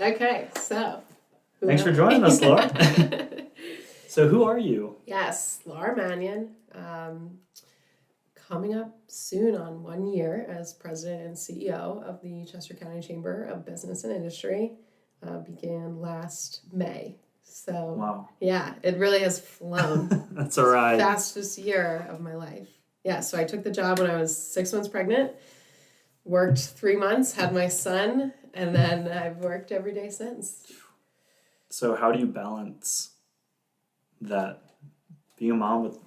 Okay, so. Thanks for joining us, Laura. So who are you? Yes, Laura Manion. Coming up soon on 1 year as president and CEO of the Chester County Chamber of Business and Industry. Began last May. So, wow. Yeah, it really has flown. That's a ride. Fastest year of my life. Yeah, so I took the job when I was 6 months pregnant, worked 3 months, had my son, and then I've worked every day since. So how do you balance that, being a mom with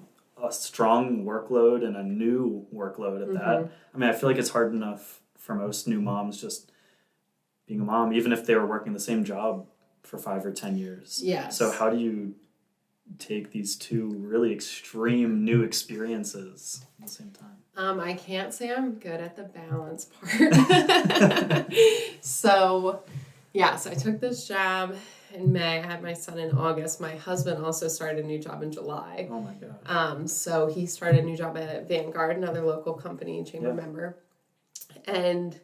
a strong workload and a new workload at that? I mean, I feel like it's hard enough for most new moms just being a mom, even if they were working the same job for 5 or 10 years. Yes. So how do you take these two really extreme new experiences at the same time? I can't say I'm good at the balance part. So I took this job in May. I had my son in August. My husband also started a new job in July. Oh my God. So he started a new job at Vanguard, another local company, chamber member. And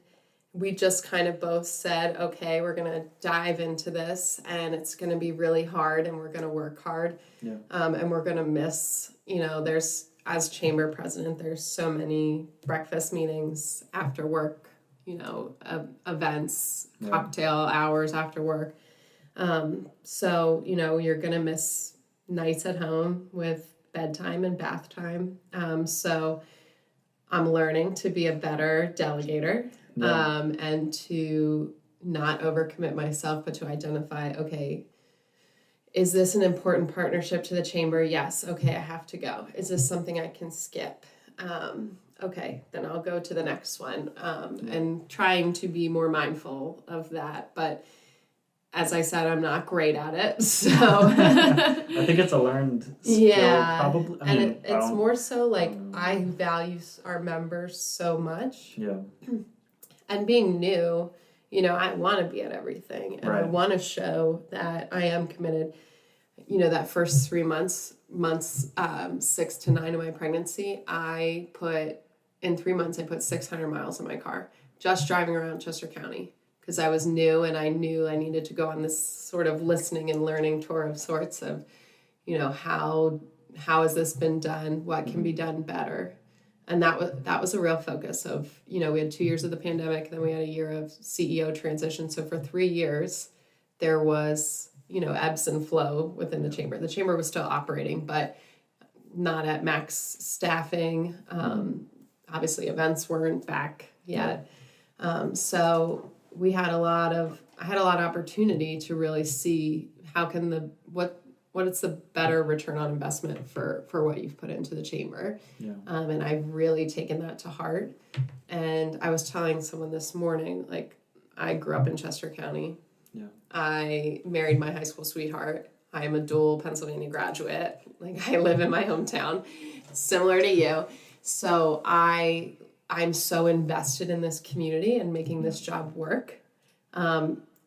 we just kind of both said, okay, we're going to dive into this and it's going to be really hard and we're going to work hard. Yeah. And we're going to miss, as chamber president, there's so many breakfast meetings after work, events, cocktail hours after work. So, you're going to miss nights at home with bedtime and bath time. So I'm learning to be a better delegator. And to not overcommit myself, but to identify, okay, is this an important partnership to the chamber? Yes. Okay, I have to go. Is this something I can skip? Okay, then I'll go to the next one. And trying to be more mindful of that. But as I said, I'm not great at it. So I think it's a learned skill, probably. It's more so like I value our members so much. Yeah. And being new, I want to be at everything. And I want to show that I am committed. That first 3 months 6 to 9 of my pregnancy, in 3 months, I put 600 miles in my car, just driving around Chester County. Because I was new and I knew I needed to go on this sort of listening and learning tour of sorts of, how has this been done? What can be done better? And that was a real focus of, we had 2 years of the pandemic, then we had a year of CEO transition. So for 3 years, there was, ebbs and flow within the chamber. The chamber was still operating, but not at max staffing. Obviously, events weren't back yet. So I had a lot of opportunity to really see how can what is the better return on investment for what you've put into the chamber. Yeah. And I've really taken that to heart. And I was telling someone this morning, like, I grew up in Chester County. Yeah. I married my high school sweetheart. I am a dual Pennsylvania graduate. Like, I live in my hometown, similar to you. So I'm so invested in this community and making this job work.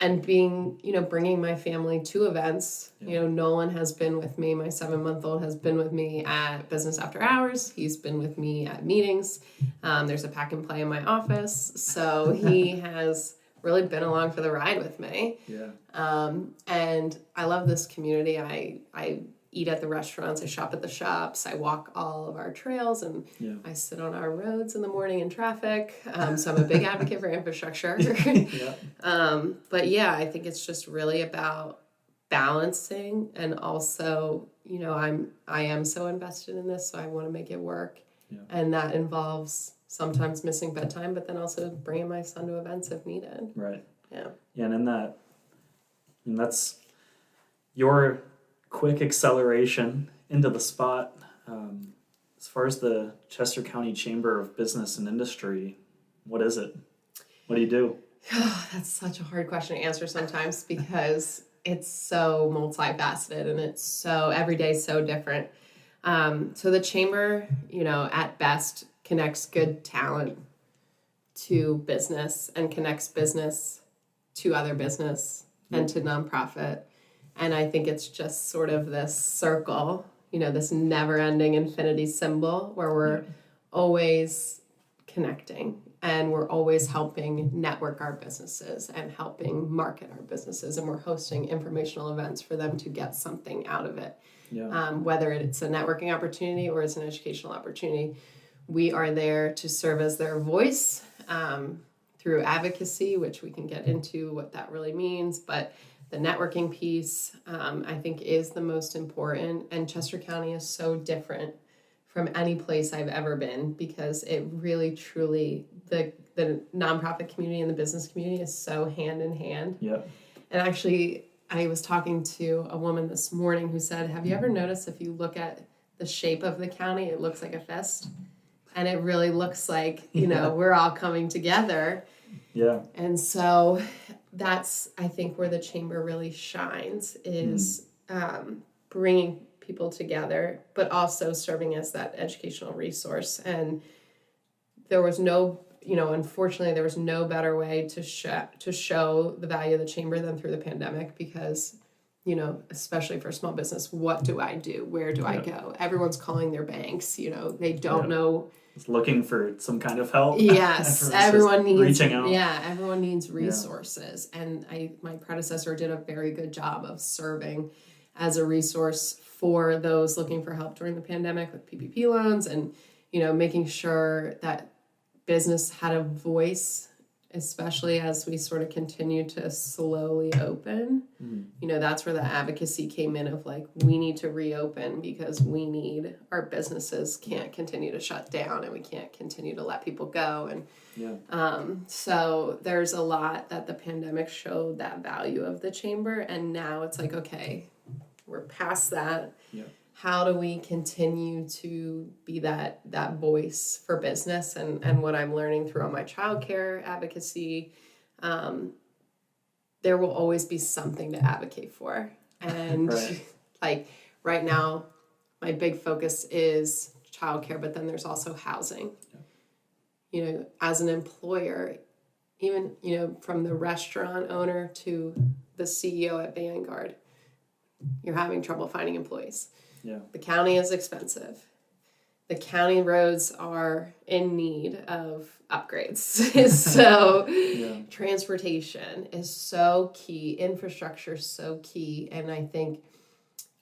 And being, bringing my family to events. Nolan has been with me. My 7-month-old has been with me at Business After Hours. He's been with me at meetings. There's a pack and play in my office. So he has really been along for the ride with me. Yeah. And I love this community. I eat at the restaurants, I shop at the shops, I walk all of our trails, and I sit on our roads in the morning in traffic. So I'm a big advocate for infrastructure. But I think it's just really about balancing, and also, I am so invested in this, so I want to make it work. Yeah. And that involves sometimes missing bedtime, but then also bringing my son to events if needed. Right. Yeah. Yeah, and that's your quick acceleration into the spot. As far as the Chester County Chamber of Business and Industry, what is it? What do you do? Oh, that's such a hard question to answer sometimes because it's so multifaceted and it's so every day so different. So the chamber, at best connects good talent to business and connects business to other business and to nonprofit. And I think it's just sort of this circle, this never-ending infinity symbol where we're always connecting. and we're always helping network our businesses and helping market our businesses, and we're hosting informational events for them to get something out of it. Whether it's a networking opportunity or it's an educational opportunity, we are there to serve as their voice through advocacy, which we can get into what that really means. But the networking piece, I think, is the most important. And Chester County is so different from any place I've ever been, because it really, truly, the nonprofit community and the business community is so hand in hand. And actually, I was talking to a woman this morning who said, have you ever noticed if you look at the shape of the county, it looks like a fist? And it really looks like, we're all coming together. And so that's, I think, where the chamber really shines, is bringing people together, but also serving as that educational resource. And there was no, unfortunately, there was no better way to show the value of the chamber than through the pandemic, because, especially for small business, what do I do? Where do I go? Everyone's calling their banks, they don't know. It's looking for some kind of help. Yes, everyone needs reaching out. Yeah, everyone needs resources. And my predecessor did a very good job of serving as a resource for those looking for help during the pandemic with PPP loans, and making sure that business had a voice, especially as we sort of continue to slowly open. That's where the advocacy came in of like, we need to reopen because our businesses can't continue to shut down, and we can't continue to let people go. And so there's a lot that the pandemic showed that value of the chamber. And now it's like, okay, we're past that. How do we continue to be that voice for business? And what I'm learning through all my childcare advocacy, there will always be something to advocate for. And like right now, my big focus is childcare, but then there's also housing. As an employer, even, from the restaurant owner to the CEO at Vanguard, you're having trouble finding employees. The county is expensive. The county roads are in need of upgrades. So transportation is so key. Infrastructure is so key. And I think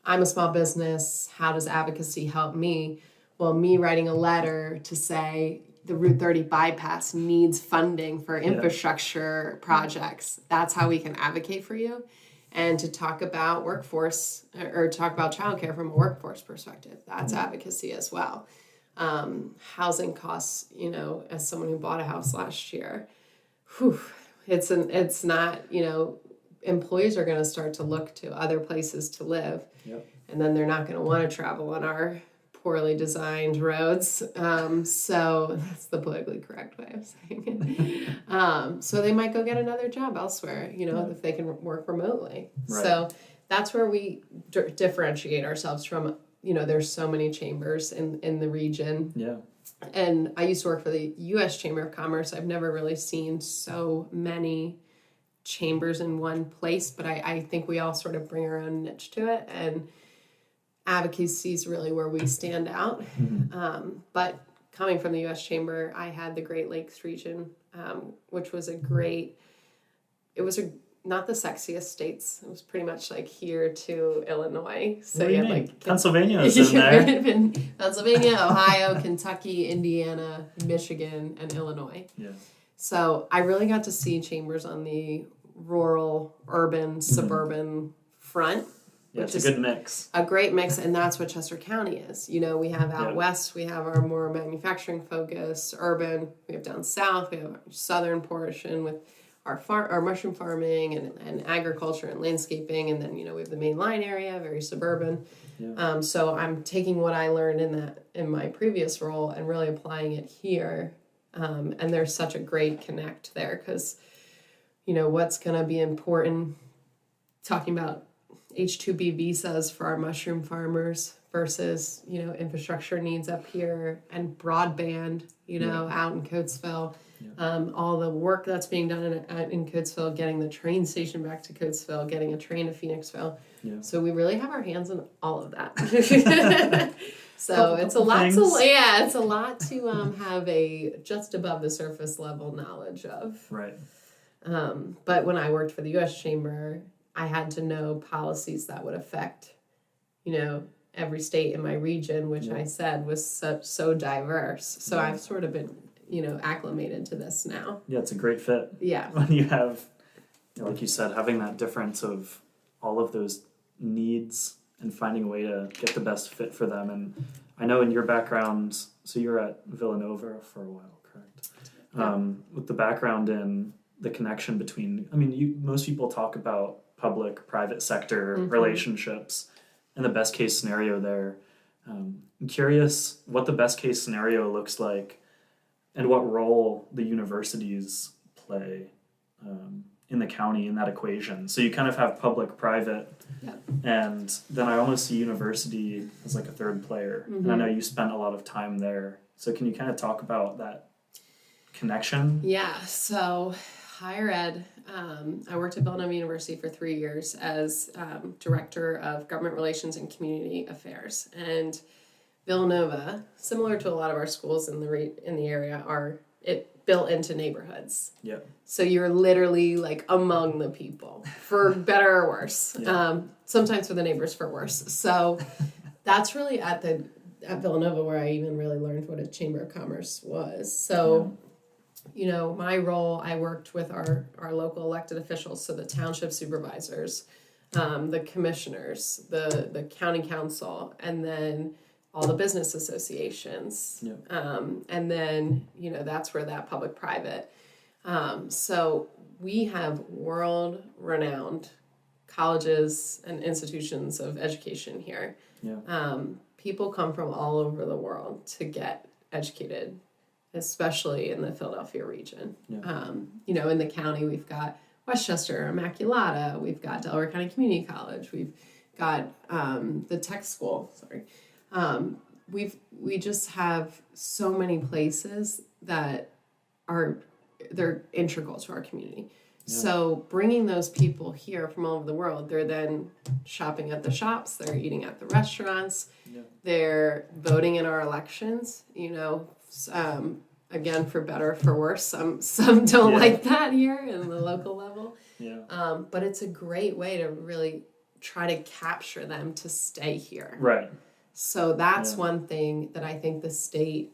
I'm a small business. How does advocacy help me? Well, me writing a letter to say the Route 30 bypass needs funding for infrastructure projects. That's how we can advocate for you. And to talk about workforce, or talk about childcare from a workforce perspective, that's advocacy as well. Housing costs, as someone who bought a house last year, it's not, employees are going to start to look to other places to live. And then they're not going to want to travel on our poorly designed roads. So that's the politically correct way of saying it. So they might go get another job elsewhere, if they can work remotely. So that's where we differentiate ourselves from, there's so many chambers in the region. And I used to work for the U.S. Chamber of Commerce. I've never really seen so many chambers in one place, but I think we all sort of bring our own niche to it. And advocacy is really where we stand out. But coming from the U.S. Chamber, I had the Great Lakes region, which was not the sexiest states. It was pretty much like here to Illinois. So you had like Pennsylvania is in there. Pennsylvania, Ohio, Kentucky, Indiana, Michigan, and Illinois. So I really got to see chambers on the rural, urban, suburban front. It's a good mix. A great mix, and that's what Chester County is. We have out west, we have our more manufacturing focused, urban. We have down south, we have our southern portion with our mushroom farming and agriculture and landscaping, and then we have the main line area, very suburban. So I'm taking what I learned in my previous role and really applying it here. And there's such a great connect there, because what's going to be important, talking about H-2B visas for our mushroom farmers versus, infrastructure needs up here and broadband, out in Coatesville. all the work that's being done in Coatesville, getting the train station back to Coatesville, getting a train to Phoenixville. Yeah. So we really have our hands in all of that. So it's a lot to have a just above the surface level knowledge of. Right. But when I worked for the U.S. Chamber, I had to know policies that would affect, every state in my region, which I said was so diverse. So I've sort of been, acclimated to this now. Yeah, it's a great fit. Yeah. When you have, like you said, having that difference of all of those needs and finding a way to get the best fit for them. And I know in your background, so you're at Villanova for a while, correct? Yeah. With the background in the connection between, most people talk about public-private sector relationships and the best case scenario there. I'm curious what the best case scenario looks like and what role the universities play in the county in that equation. So you kind of have public-private, and then I almost see university as like a third player. And I know you spent a lot of time there. So can you kind of talk about that connection? Yeah, so higher ed, I worked at Villanova University for 3 years as Director of Government Relations and Community Affairs. And Villanova, similar to a lot of our schools in the area, are built into neighborhoods. Yeah. So you're literally like among the people, for better or worse. Sometimes for the neighbors for worse. So that's really at Villanova where I even really learned what a Chamber of Commerce was. So, my role, I worked with our local elected officials, so the township supervisors, the commissioners, the county council, and then all the business associations. And then, that's where that public-private. So we have world-renowned colleges and institutions of education here. People come from all over the world to get educated, especially in the Philadelphia region. In the county, we've got Westchester, Immaculata, we've got Delaware County Community College, we've got the tech school, we just have so many places that they're integral to our community. So bringing those people here from all over the world, they're then shopping at the shops, they're eating at the restaurants, they're voting in our elections, again, for better or for worse. Some don't like that here in the local level. But it's a great way to really try to capture them to stay here. Right. So that's one thing that I think the state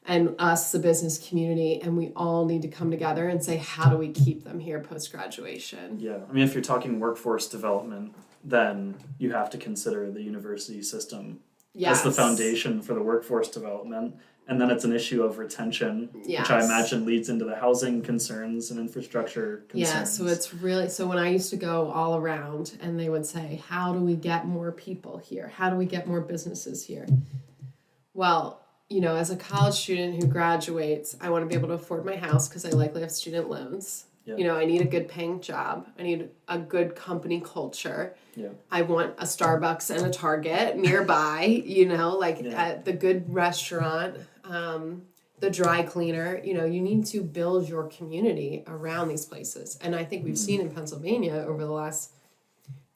and us, the business community, and we all need to come together and say, how do we keep them here post-graduation? Yeah. If you're talking workforce development, then you have to consider the university system as the foundation for the workforce development. And then it's an issue of retention, which I imagine leads into the housing concerns and infrastructure concerns. Yeah, so it's really, so when I used to go all around and they would say, how do we get more people here? How do we get more businesses here? Well, as a college student who graduates, I want to be able to afford my house because I likely have student loans. I need a good paying job. I need a good company culture. I want a Starbucks and a Target nearby, at the good restaurant, the dry cleaner. You need to build your community around these places. And I think we've seen in Pennsylvania over the last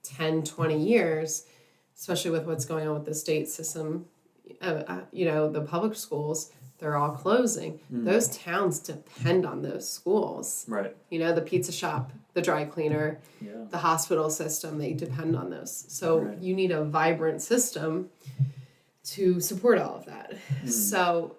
10, 20 years, especially with what's going on with the state system, the public schools, they're all closing. Those towns depend on those schools. Right. The pizza shop, the dry cleaner, the hospital system, they depend on those. So you need a vibrant system to support all of that. So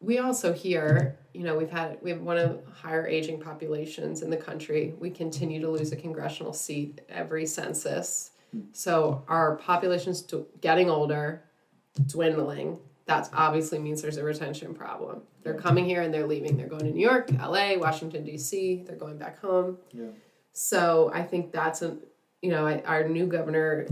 we also here, we have one of the higher aging populations in the country. We continue to lose a congressional seat every census. So our population's getting older, dwindling. That obviously means there's a retention problem. They're coming here and they're leaving. They're going to New York, LA, Washington, D.C. They're going back home. So I think that's our new governor,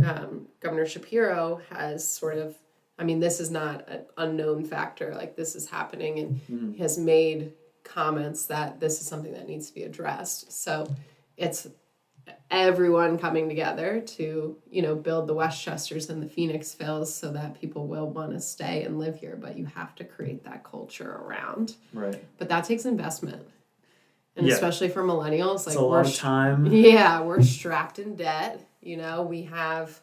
Governor Shapiro, has sort of, this is not an unknown factor. Like, this is happening, and has made comments that this is something that needs to be addressed. So it's everyone coming together to, build the Westchesters and the Phoenixvilles so that people will want to stay and live here. But you have to create that culture around. Right. But that takes investment. And especially for millennials, it's a lot of time. Yeah, we're strapped in debt. We have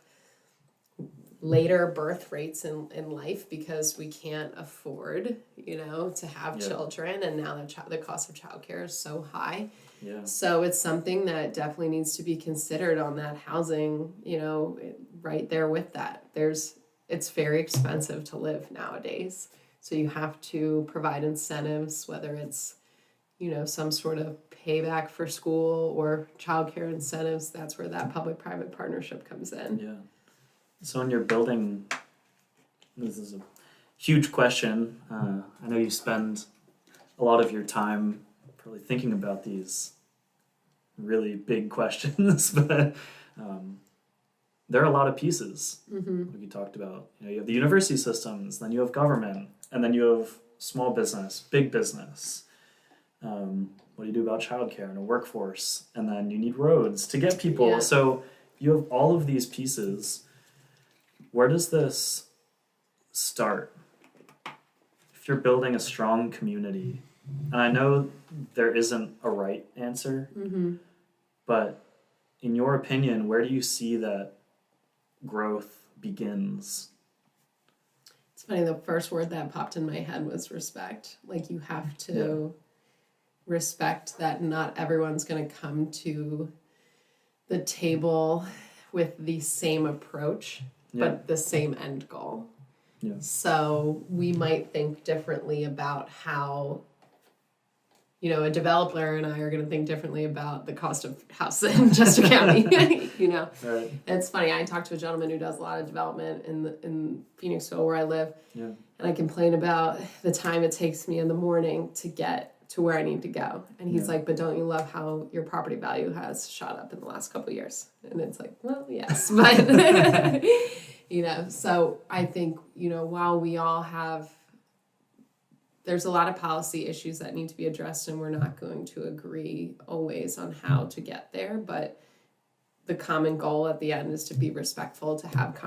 later birth rates in life because we can't afford, to have children. And now the cost of childcare is so high. Yeah. So it's something that definitely needs to be considered on that housing, right there with that. It's very expensive to live nowadays. So you have to provide incentives, whether it's, some sort of payback for school or childcare incentives. That's where that public-private partnership comes in. Yeah. So when you're building, this is a huge question. I know you spend a lot of your time probably thinking about these really big questions, but there are a lot of pieces. Like you talked about, you have the university systems, then you have government, and then you have small business, big business. What do you do about childcare and a workforce? And then you need roads to get people. Yeah. So you have all of these pieces. Where does this start? If you're building a strong community, and I know there isn't a right answer, but in your opinion, where do you see that growth begins? It's funny, the first word that popped in my head was respect. Like, you have to respect that not everyone's going to come to the table with the same approach, but the same end goal. Yeah. So we might think differently about how, a developer and I are going to think differently about the cost of house in Chester County. Right. It's funny. I talked to a gentleman who does a lot of development in Phoenixville, where I live, and I complain about the time it takes me in the morning to get to where I need to go. And he's like, but don't you love how your property value has shot up in the last couple of years? And it's like, well, yes, but, so I think, while we all have, there's a lot of policy issues that need to be addressed, and we're not going to agree always on how to get there, but the common goal at the end is to be respectful, to have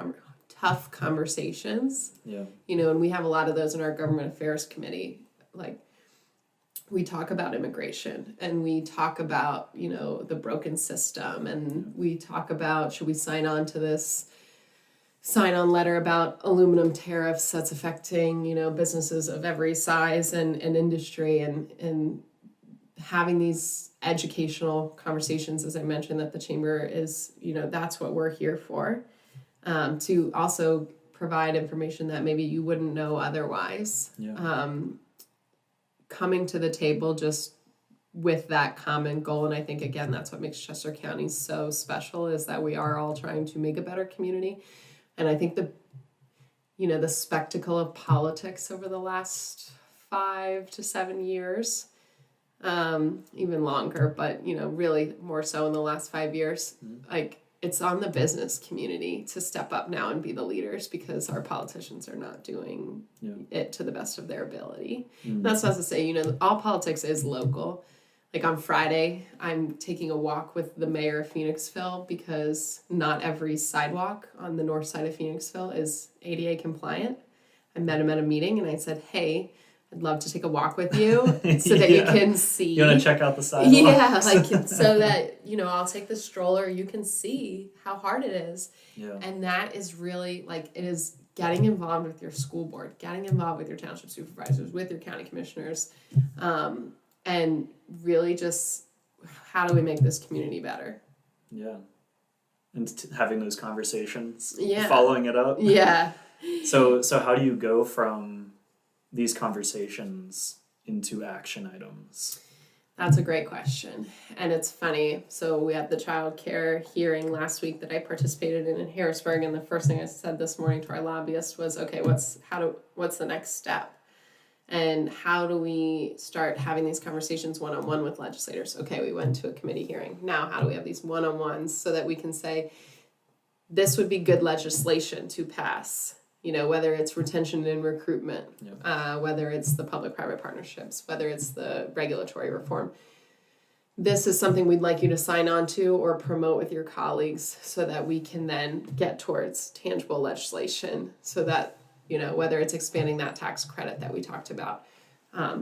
tough conversations. Yeah. And we have a lot of those in our government affairs committee. Like, we talk about immigration, and we talk about, the broken system, and we talk about, should we sign on to this sign-on letter about aluminum tariffs that's affecting, businesses of every size and industry, and having these educational conversations, as I mentioned, that the chamber is, that's what we're here for, to also provide information that maybe you wouldn't know otherwise. Yeah. Coming to the table just with that common goal. And I think, again, that's what makes Chester County so special, is that we are all trying to make a better community. And I think the spectacle of politics over the last 5 to 7 years, even longer, but, really more so in the last 5 years, like, it's on the business community to step up now and be the leaders, because our politicians are not doing it to the best of their ability. That's not to say, all politics is local. Like, on Friday, I'm taking a walk with the mayor of Phoenixville, because not every sidewalk on the north side of Phoenixville is ADA compliant. I met him at a meeting, and I said, hey, I'd love to take a walk with you so that you can see. You want to check out the sidewalks? Yeah, so that, I'll take the stroller. You can see how hard it is. Yeah. And that is really, it is getting involved with your school board, getting involved with your township supervisors, with your county commissioners, and really just, how do we make this community better? Yeah. And having those conversations. Yeah. Following it up. Yeah. So how do you go from these conversations into action items? That's a great question. And it's funny. So we had the child care hearing last week that I participated in Harrisburg. And the first thing I said this morning to our lobbyist was, okay, what's the next step? And how do we start having these conversations one-on-one with legislators? Okay, we went to a committee hearing. Now, how do we have these one-on-ones so that we can say, this would be good legislation to pass? Whether it's retention and recruitment, whether it's the public-private partnerships, whether it's the regulatory reform. this is something we'd like you to sign on to or promote with your colleagues so that we can then get towards tangible legislation so that, whether it's expanding that tax credit that we talked about.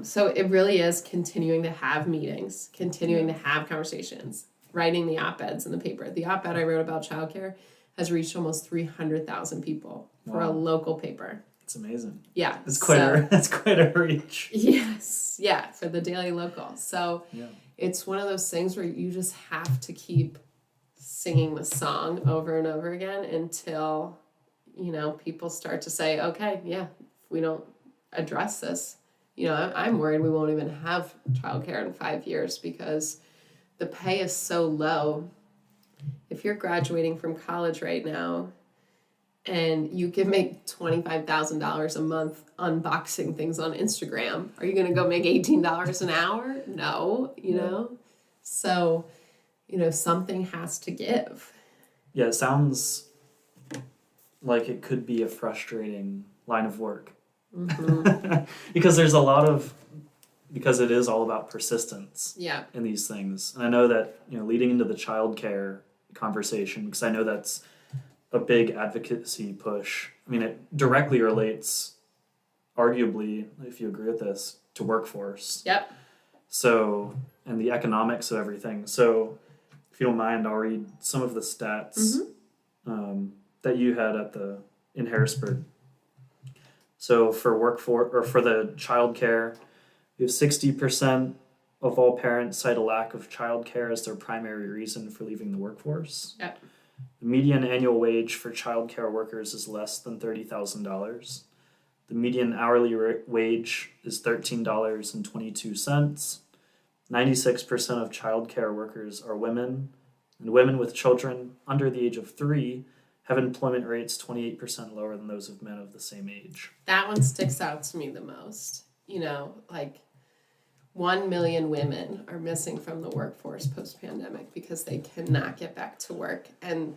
So it really is continuing to have meetings, continuing to have conversations, writing the op-eds in the paper. The op-ed I wrote about childcare has reached almost 300,000 people for a local paper. It's amazing. Yeah. That's quite a reach. Yes. Yeah, for the Daily Local. So it's one of those things where you just have to keep singing the song over and over again until, people start to say, okay, if we don't address this, I'm worried we won't even have childcare in 5 years because the pay is so low. If you're graduating from college right now and you can make $25,000 a month unboxing things on Instagram, are you going to go make $18 an hour? No, know? So, something has to give. Yeah, it sounds like it could be a frustrating line of work. Mm-hmm. Because because it is all about persistence in these things. And I know that, leading into the childcare conversation, because I know that's a big advocacy push. I mean, it directly relates, arguably, if you agree with this, to workforce. Yep. So, and the economics of everything. So, if you don't mind, I'll read some of the stats that you had in Harrisburg. So for the childcare, we have 60% of all parents cite a lack of childcare as their primary reason for leaving the workforce. Yep. The median annual wage for childcare workers is less than $30,000. The median hourly wage is $13.22. 96% of childcare workers are women, and women with children under the age of 3 have employment rates 28% lower than those of men of the same age. That one sticks out to me the most. 1 million women are missing from the workforce post-pandemic because they cannot get back to work, and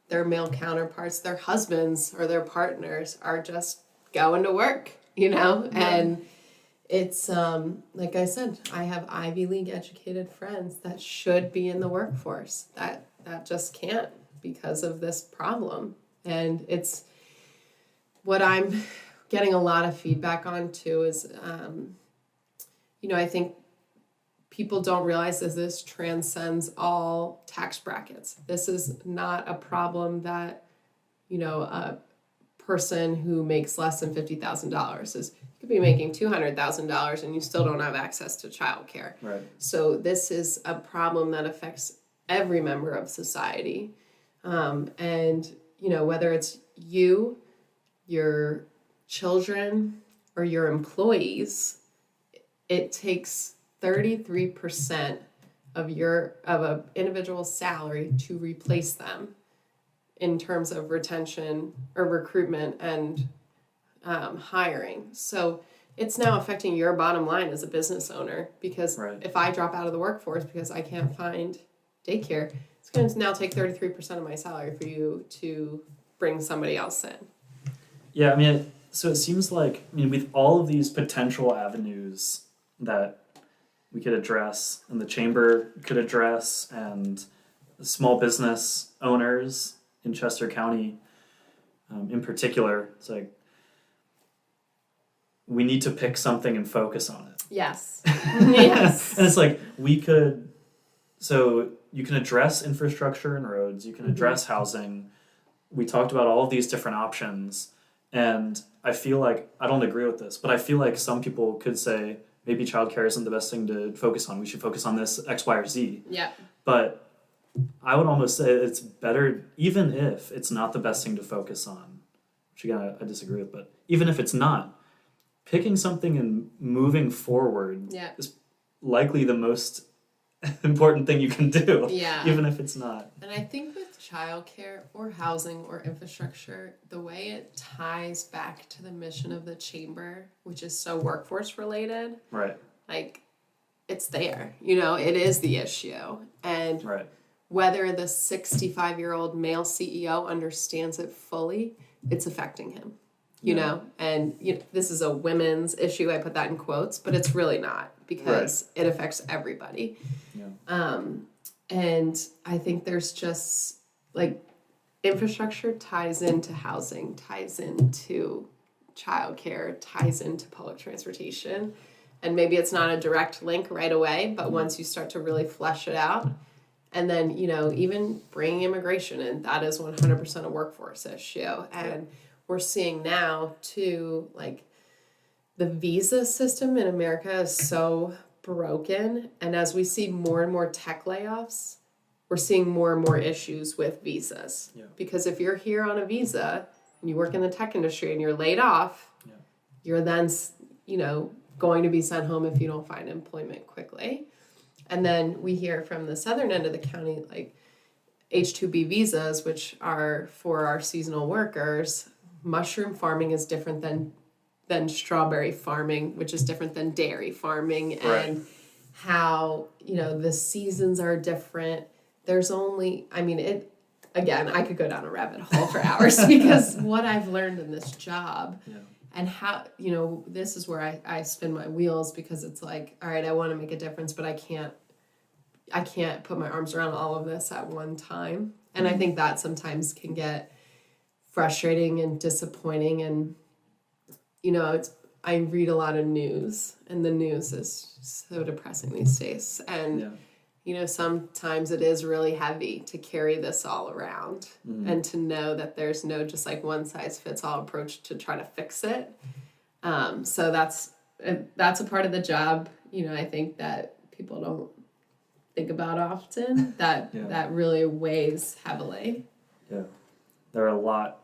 their male counterparts, their husbands or their partners, are just going to work, and it's like I said, I have Ivy League educated friends that should be in the workforce that just can't because of this problem. And it's what I'm getting a lot of feedback on too is I think people don't realize that this transcends all tax brackets. This is not a problem that a person who makes less than $50,000 is. You could be making $200,000 and you still don't have access to childcare. Right. So this is a problem that affects every member of society. And whether it's you, your children, or your employees, it takes 33% of an individual's salary to replace them in terms of retention or recruitment and hiring. So it's now affecting your bottom line as a business owner because if I drop out of the workforce because I can't find daycare, it's going to now take 33% of my salary for you to bring somebody else in. Yeah, I mean, so it seems like, with all of these potential avenues that we could address and the chamber could address and small business owners in Chester County in particular, it's like we need to pick something and focus on it. Yes. Yes. And it's like so you can address infrastructure and roads, you can address housing. We talked about all of these different options, and I feel like, I don't agree with this, but I feel like some people could say maybe childcare isn't the best thing to focus on. We should focus on this X, Y, or Z. Yeah. But I would almost say it's better, even if it's not the best thing to focus on, which again, I disagree with, but even if it's not, picking something and moving forward is likely the most important thing you can do, even if it's not. And I think with childcare or housing or infrastructure, the way it ties back to the mission of the chamber, which is so workforce related, like it's there, it is the issue. And whether the 65-year-old male CEO understands it fully, it's affecting him. you know, and this is a women's issue. I put that in quotes, but it's really not, because it affects everybody. Yeah. And I think there's just like infrastructure ties into housing, ties into childcare, ties into public transportation. And maybe it's not a direct link right away, but once you start to really flesh it out, and then, even bringing immigration in, that is 100% a workforce issue. And we're seeing now, too, like, the visa system in America is so broken. And as we see more and more tech layoffs, we're seeing more and more issues with visas. Yeah. Because if you're here on a visa and you work in the tech industry and you're laid off, you're then, going to be sent home if you don't find employment quickly. And then we hear from the southern end of the county, like H-2B visas, which are for our seasonal workers. Mushroom farming is different than strawberry farming, which is different than dairy farming. And how, the seasons are different. There's only, again, I could go down a rabbit hole for hours because what I've learned in this job and how, this is where I spin my wheels, because it's like, all right, I want to make a difference, but I can't put my arms around all of this at one time. And I think that sometimes can get frustrating and disappointing. And, I read a lot of news, and the news is so depressing these days. And, sometimes it is really heavy to carry this all around and to know that there's no just like one size fits all approach to try to fix it. So that's a part of the job, I think that people don't think about often, that really weighs heavily. Yeah. There are a lot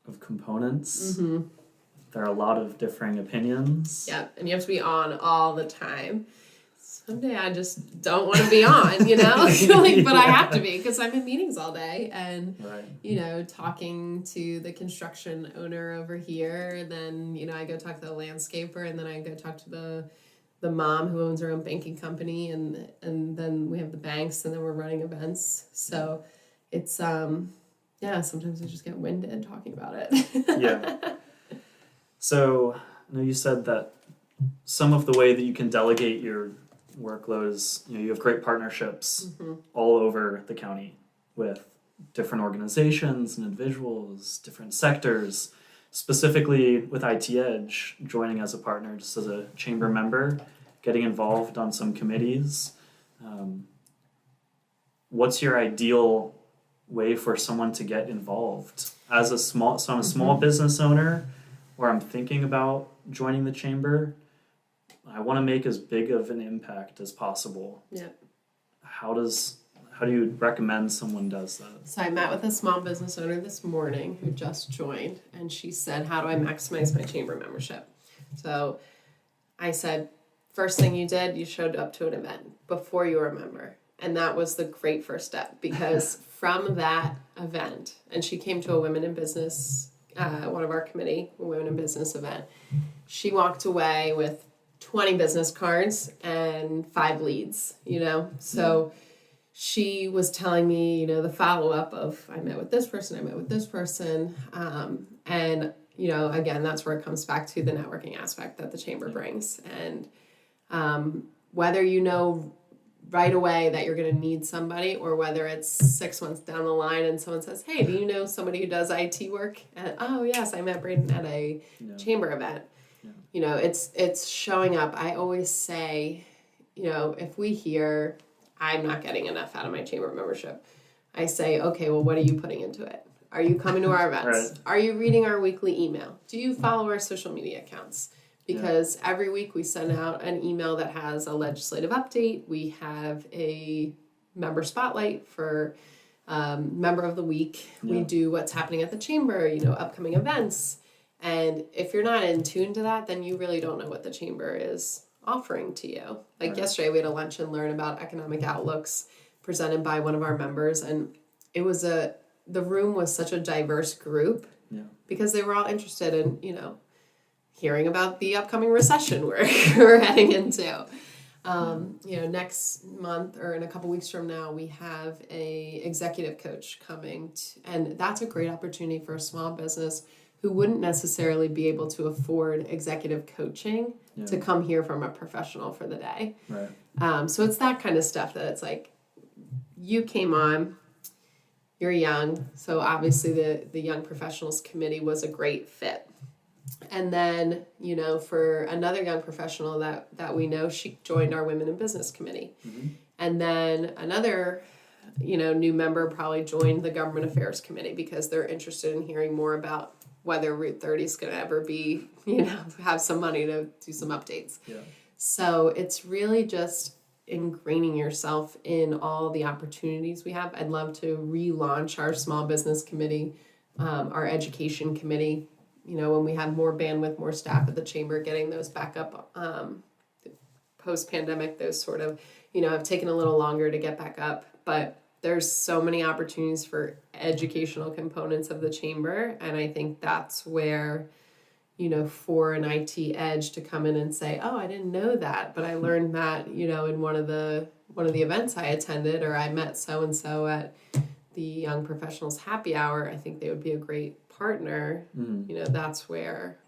of components. Mm-hmm. There are a lot of differing opinions. Yeah, and you have to be on all the time. Someday I just don't want to be on, but I have to be, because I'm in meetings all day and, talking to the construction owner over here. Then, I go talk to the landscaper, and then I go talk to the mom who owns her own banking company, and then we have the banks, and then we're running events. So it's, sometimes I just get winded talking about it. Yeah. So I know you said that some of the way that you can delegate your workload is, you have great partnerships all over the county with different organizations and individuals, different sectors, specifically with IT Edge, joining as a partner just as a chamber member, getting involved on some committees. What's your ideal way for someone to get involved? I'm a small business owner, or I'm thinking about joining the chamber. I want to make as big of an impact as possible. Yeah. How do you recommend someone does that? So I met with a small business owner this morning who just joined, and she said, how do I maximize my chamber membership? So I said, first thing you did, you showed up to an event before you were a member. And that was the great first step, because from that event, and she came to a Women in Business, one of our committee, a Women in Business event, she walked away with 20 business cards and 5 leads, So she was telling me, the follow-up of, I met with this person. And, again, that's where it comes back to the networking aspect that the chamber brings. And whether right away that you're going to need somebody, or whether it's 6 months down the line and someone says, hey, do you know somebody who does IT work? And, oh, yes, I met Braedon at a chamber event. Yeah. It's showing up. I always say, if we hear I'm not getting enough out of my chamber membership, I say, okay, well, what are you putting into it? Are you coming to our events? Right. Are you reading our weekly email? Do you follow our social media accounts? Because every week we send out an email that has a legislative update. We have a member spotlight for member of the week. Yeah. We do what's happening at the chamber, upcoming events. And if you're not in tune to that, then you really don't know what the chamber is offering to you. Like yesterday, we had a lunch and learn about economic outlooks presented by one of our members. And it was the room was such a diverse group because they were all interested in, hearing about the upcoming recession we're heading into. Next month or in a couple weeks from now, we have a executive coach coming, and that's a great opportunity for a small business who wouldn't necessarily be able to afford executive coaching to come hear from a professional for the day. Right. So it's that kind of stuff that it's like, you came on, you're young, so obviously the Young Professionals Committee was a great fit. And then, you know, for another young professional that we know, she joined our Women in Business Committee. Mm-hmm. And then another, you know, new member probably joined the Government Affairs Committee because they're interested in hearing more about whether Route 30 is going to ever be, you know, have some money to do some updates. Yeah. So it's really just ingraining yourself in all the opportunities we have. I'd love to relaunch our Small Business Committee, our Education Committee, you know, when we have more bandwidth, more staff at the chamber, getting those back up post-pandemic, those sort of, you know, have taken a little longer to get back up, but there's so many opportunities for educational components of the chamber. And I think that's where, you know, for an IT edge to come in and say, oh, I didn't know that, but I learned that, you know, in one of the events I attended, or I met so-and-so at the Young Professionals Happy Hour, I think they would be a great partner. You know, that's where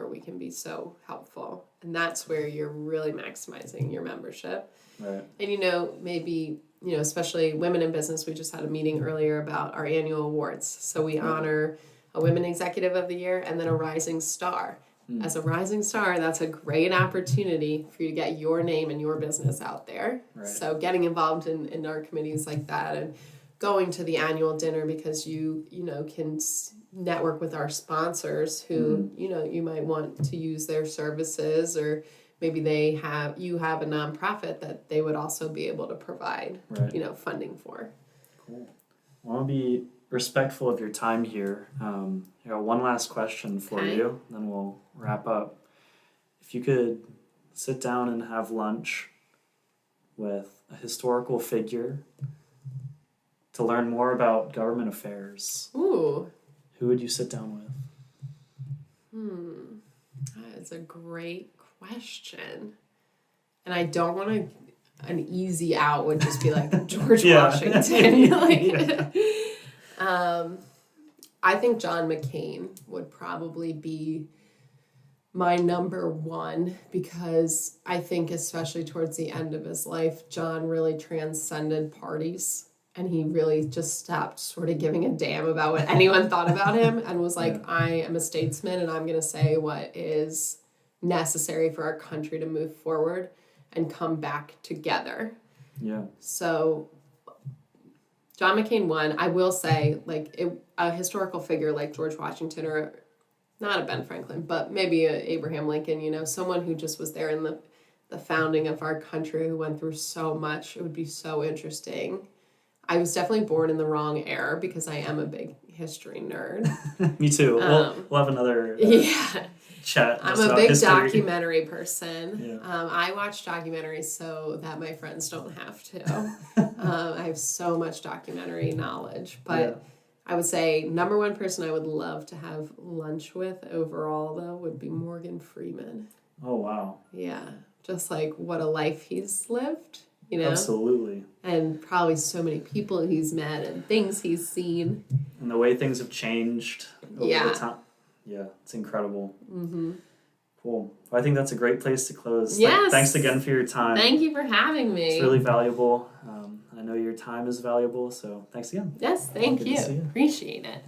we can be so helpful. And that's where you're really maximizing your membership. Right. And, you know, maybe, you know, especially Women in Business, we just had a meeting earlier about our annual awards. So we honor a Women Executive of the Year and then a Rising Star. As a Rising Star, that's a great opportunity for you to get your name and your business out there. Right. So getting involved in our committees like that and going to the annual dinner because you know, can network with our sponsors who, you know, you might want to use their services, or maybe you have a nonprofit that they would also be able to provide, you know, funding for. Cool. Well, I'll be respectful of your time here. I got one last question for you, then we'll wrap up. If you could sit down and have lunch with a historical figure to learn more about government affairs, Ooh. who would you sit down with? That is a great question. And I don't want an easy out would just be like George Washington. I think John McCain would probably be my number one, because I think especially towards the end of his life, John really transcended parties. And he really just stopped sort of giving a damn about what anyone thought about him and was like, I am a statesman and I'm going to say what is necessary for our country to move forward and come back together. Yeah. So John McCain won. I will say, like, a historical figure like George Washington, or not a Ben Franklin, but maybe a Abraham Lincoln, you know, someone who just was there in the founding of our country, who went through so much. It would be so interesting. I was definitely born in the wrong era because I am a big history nerd. Me too. We'll have another chat. I'm a big documentary person. I watch documentaries so that my friends don't have to. I have so much documentary knowledge. But I would say number one person I would love to have lunch with overall, though, would be Morgan Freeman. Oh, wow. Yeah. Just like what a life he's lived. You know? Absolutely. And probably so many people he's met and things he's seen. And the way things have changed over the time. Yeah, it's incredible. Mm-hmm. Cool. Well, I think that's a great place to close. Yes. Thanks again for your time. Thank you for having me. It's really valuable. I know your time is valuable, so thanks again. Yes, thank you. Appreciate it.